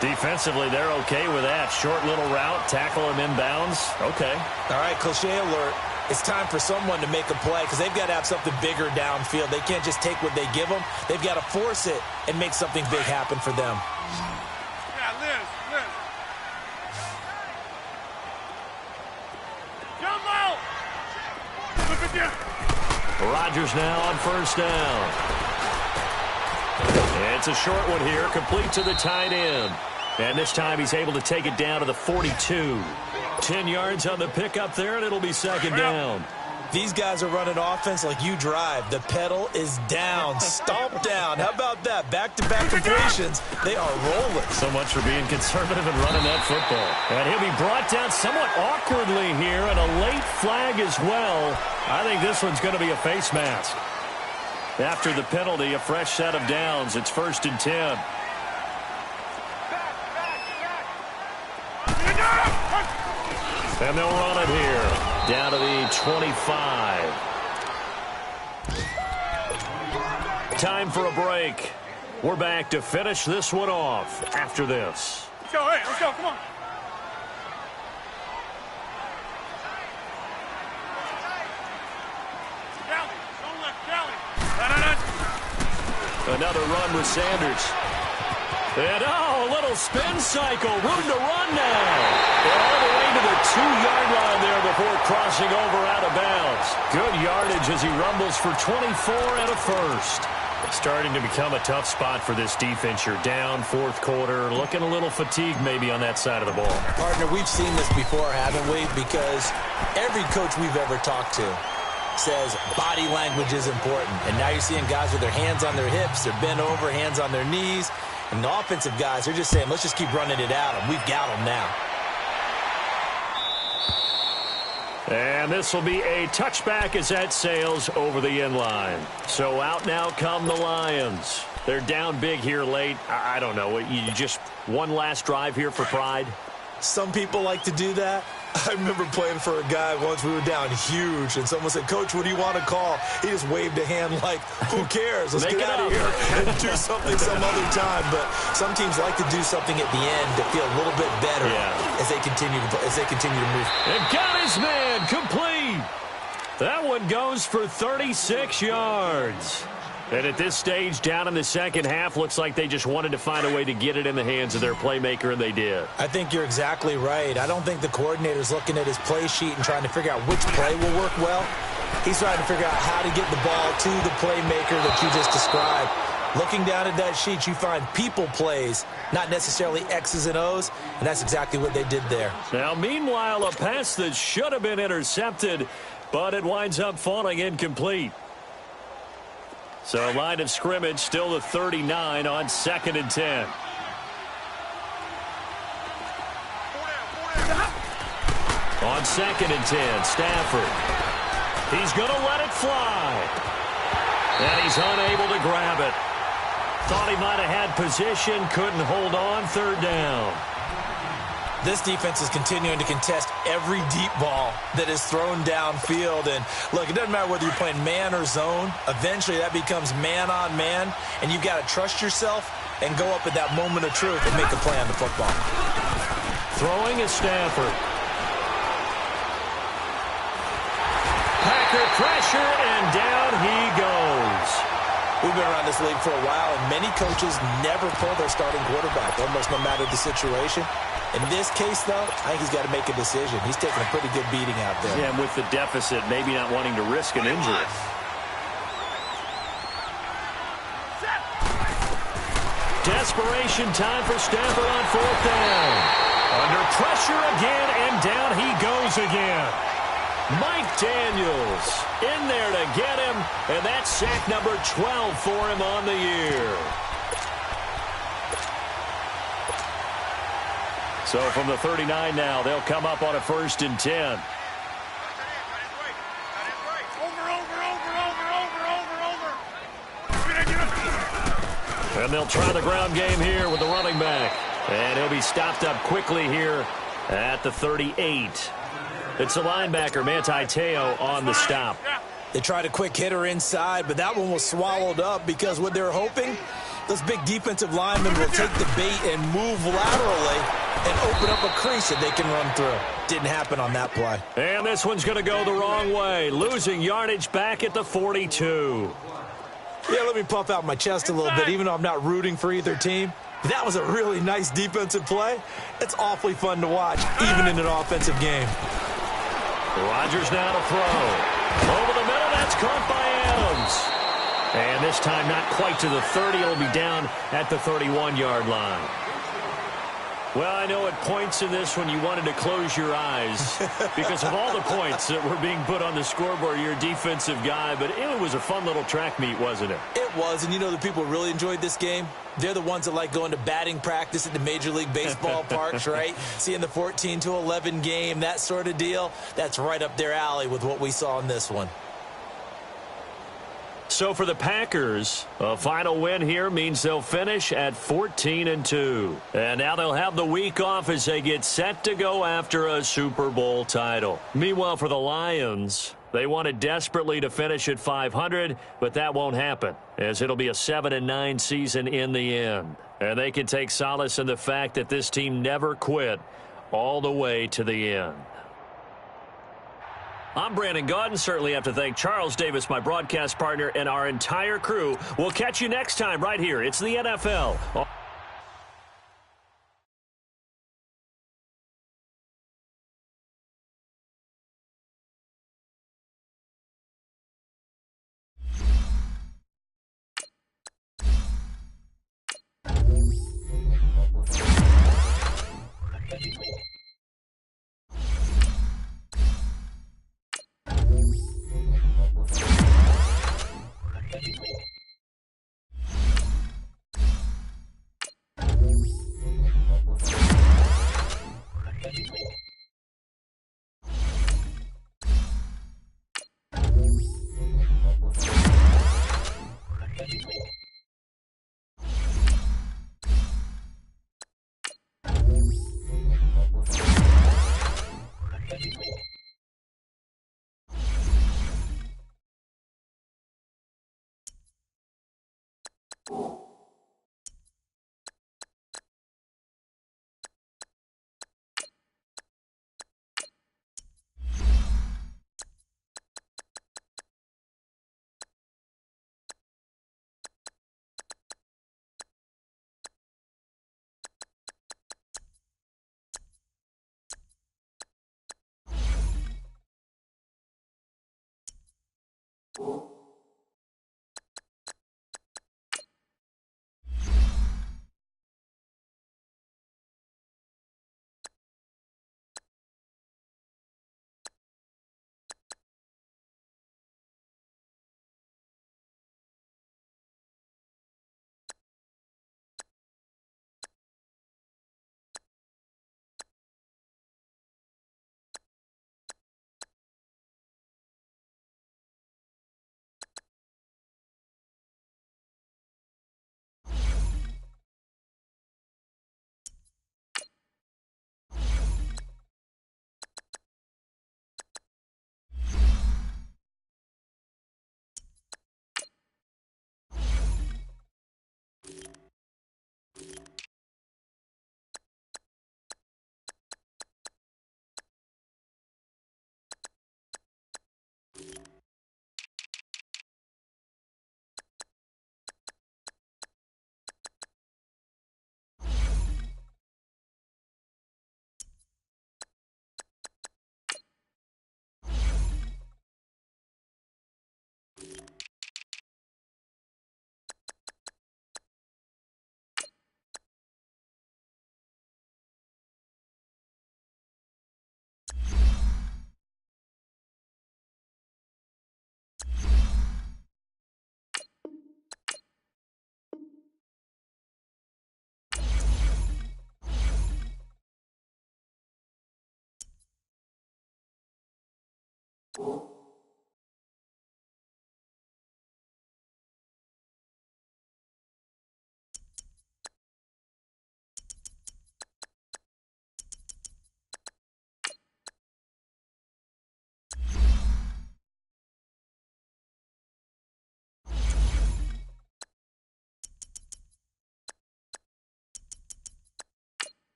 Defensively, they're okay with that. Short little route, tackle him inbounds. Okay. All right, cliche alert. It's time for someone to make a play because they've got to have something bigger downfield. They can't just take what they give them. They've got to force it and make something big happen for them. Yeah, Liz. Jump out! Look at you. Rodgers now on first down. It's a short one here, complete to the tight end. And this time he's able to take it down to the 42. 10 yards on the pickup there, and it'll be second down. These guys are running offense like you drive. The pedal is down, stomp down. How about that? Back-to-back completions. They are rolling. So much for being conservative and running that football. And he'll be brought down somewhat awkwardly here, and a late flag as well. I think this one's going to be a face mask. After the penalty, a fresh set of downs. It's 1st and 10. And they'll run it here. Down to the 25. Time for a break. We're back to finish this one off after this. Let's go, hey, let's go, come on. Another run with Sanders. And, a little spin cycle. Room to run now. All the way to the 2-yard line there before crossing over out of bounds. Good yardage as he rumbles for 24 and a first. Starting to become a tough spot for this defense. You're down, fourth quarter, looking a little fatigued maybe on that side of the ball. Partner, we've seen this before, haven't we? Because every coach we've ever talked to says body language is important. And now you're seeing guys with their hands on their hips, they're bent over, hands on their knees. And the offensive guys are just saying, let's just keep running it out, and we've got them now. And And this will be a touchback as that sails over the end line. So out now come the Lions. They're down big here late. I don't know. You just one last drive here for pride? Some people like to do that. I remember playing for a guy once. We were down huge, and someone said, "Coach, what do you want to call?" He just waved a hand like, "Who cares? Let's get out of here and do something some other time." But some teams like to do something at the end to feel a little bit better as they continue to move. And got his man complete. That one goes for 36 yards. And at this stage, down in the second half, looks like they just wanted to find a way to get it in the hands of their playmaker, and they did. I think you're exactly right. I don't think the coordinator's looking at his play sheet and trying to figure out which play will work well. He's trying to figure out how to get the ball to the playmaker that you just described. Looking down at that sheet, you find people plays, not necessarily X's and O's, and that's exactly what they did there. Now, meanwhile, a pass that should have been intercepted, but it winds up falling incomplete. So line of scrimmage still the 39 on 2nd and 10. On 2nd and 10, Stafford. He's going to let it fly. And he's unable to grab it. Thought he might have had position, couldn't hold on, 3rd down. This defense is continuing to contest every deep ball that is thrown downfield. And, look, it doesn't matter whether you're playing man or zone. Eventually, that becomes man-on-man, and you've got to trust yourself and go up at that moment of truth and make a play on the football. Throwing is Stafford. Packer pressure, and down he goes. We've been around this league for a while, and many coaches never pull their starting quarterback, almost no matter the situation. In this case, though, I think he's got to make a decision. He's taking a pretty good beating out there. Yeah, and with the deficit, maybe not wanting to risk an injury. Desperation time for Stafford on 4th down. Under pressure again, and down he goes again. Mike Daniels in there to get him, and that's sack number 12 for him on the year. So from the 39 now, they'll come up on a 1st and 10. And they'll try the ground game here with the running back. And he'll be stopped up quickly here at the 38. It's a linebacker, Manti Te'o, on the stop. They tried a quick hitter inside, but that one was swallowed up because what they're hoping, those big defensive linemen will take the bait and move laterally and open up a crease that they can run through. Didn't happen on that play. And this one's going to go the wrong way, losing yardage back at the 42. Yeah, let me puff out my chest a little bit, even though I'm not rooting for either team. That was a really nice defensive play. It's awfully fun to watch, even in an offensive game. Rodgers now to throw. Over the middle, that's caught by Adams. And this time not quite to the 30. It'll be down at the 31-yard line. Well, I know at points in this when you wanted to close your eyes because of all the points that were being put on the scoreboard. You're a defensive guy, but it was a fun little track meet, wasn't it? It was, and you know the people who really enjoyed this game? They're the ones that like going to batting practice at the Major League Baseball parks, right? Seeing the 14-11 game, that sort of deal. That's right up their alley with what we saw in this one. So for the Packers, a final win here means they'll finish at 14-2. And now they'll have the week off as they get set to go after a Super Bowl title. Meanwhile, for the Lions, they wanted desperately to finish at 500, but that won't happen, as it'll be a 7-9 season in the end. And they can take solace in the fact that this team never quit all the way to the end. I'm Brandon Gaudin. Certainly have to thank Charles Davis, my broadcast partner, and our entire crew. We'll catch you next time right here. It's the NFL. you